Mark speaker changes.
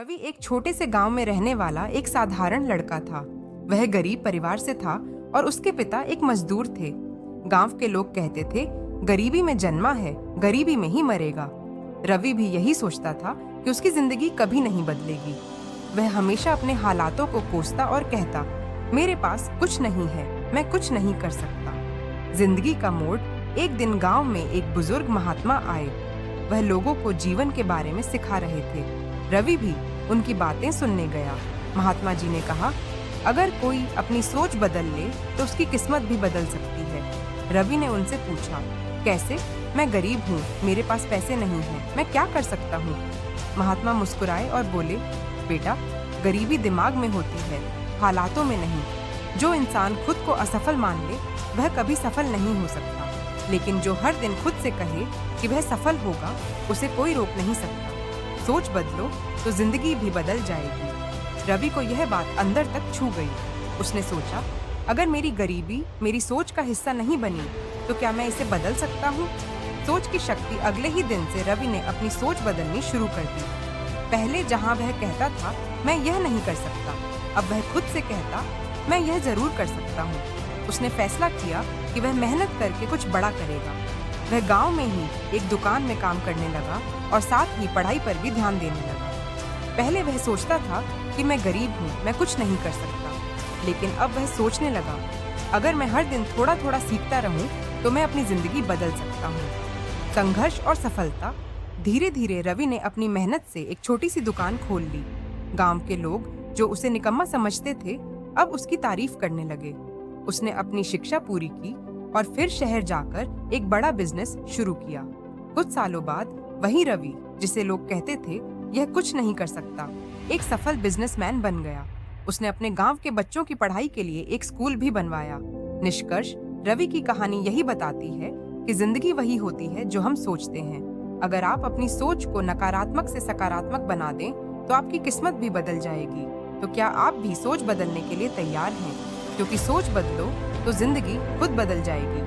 Speaker 1: रवि एक छोटे से गांव में रहने वाला एक साधारण लड़का था। वह गरीब परिवार से था और उसके पिता एक मजदूर थे। गांव के लोग कहते थे, गरीबी में जन्मा है, गरीबी में ही मरेगा। रवि भी यही सोचता था कि उसकी जिंदगी कभी नहीं बदलेगी। वह हमेशा अपने हालातों को कोसता और कहता, मेरे पास कुछ नहीं है, मैं कुछ नहीं कर सकता। जिंदगी का मोड़ एक दिन गांव में एक बुजुर्ग महात्मा आए। वह लोगों को जीवन के बारे में सिखा रहे थे। रवि भी उनकी बातें सुनने गया। महात्मा जी ने कहा, अगर कोई अपनी सोच बदल ले तो उसकी किस्मत भी बदल सकती है। रवि ने उनसे पूछा, कैसे? मैं गरीब हूँ, मेरे पास पैसे नहीं हैं, मैं क्या कर सकता हूँ? महात्मा मुस्कुराए और बोले, बेटा, गरीबी दिमाग में होती है, हालातों में नहीं। जो इंसान खुद को असफल मान ले वह कभी सफल नहीं हो सकता, लेकिन जो हर दिन खुद से कहे कि वह सफल होगा, उसे कोई रोक नहीं सकता। सोच बदलो तो जिंदगी भी बदल जाएगी। रवि को यह बात अंदर तक छू गई। उसने सोचा, अगर मेरी गरीबी मेरी सोच का हिस्सा नहीं बनी तो क्या मैं इसे बदल सकता हूँ? सोच की शक्ति। अगले ही दिन से रवि ने अपनी सोच बदलनी शुरू कर दी। पहले जहाँ वह कहता था, मैं यह नहीं कर सकता, अब वह खुद से कहता, मैं यह जरूर कर सकता हूँ। उसने फैसला किया कि वह मेहनत करके कुछ बड़ा करेगा। वह गांव में ही एक दुकान में काम करने लगा और साथ ही पढ़ाई पर भी ध्यान देने लगा। पहले वह सोचता था कि मैं गरीब हूँ, मैं कुछ नहीं कर सकता, लेकिन अब वह सोचने लगा, अगर मैं हर दिन थोड़ा थोड़ा सीखता रहूं तो मैं अपनी जिंदगी बदल सकता हूँ। संघर्ष और सफलता। धीरे धीरे रवि ने अपनी मेहनत से एक छोटी सी दुकान खोल ली। गांव के लोग जो उसे निकम्मा समझते थे, अब उसकी तारीफ करने लगे। उसने अपनी शिक्षा पूरी की और फिर शहर जाकर एक बड़ा बिजनेस शुरू किया। कुछ सालों बाद वही रवि, जिसे लोग कहते थे यह कुछ नहीं कर सकता, एक सफल बिजनेसमैन बन गया। उसने अपने गांव के बच्चों की पढ़ाई के लिए एक स्कूल भी बनवाया। निष्कर्ष, रवि की कहानी यही बताती है कि जिंदगी वही होती है जो हम सोचते हैं। अगर आप अपनी सोच को नकारात्मक से सकारात्मक बना दें तो आपकी किस्मत भी बदल जाएगी। तो क्या आप भी सोच बदलने के लिए तैयार हैं? क्योंकि सोच बदलो तो जिंदगी खुद बदल जाएगी।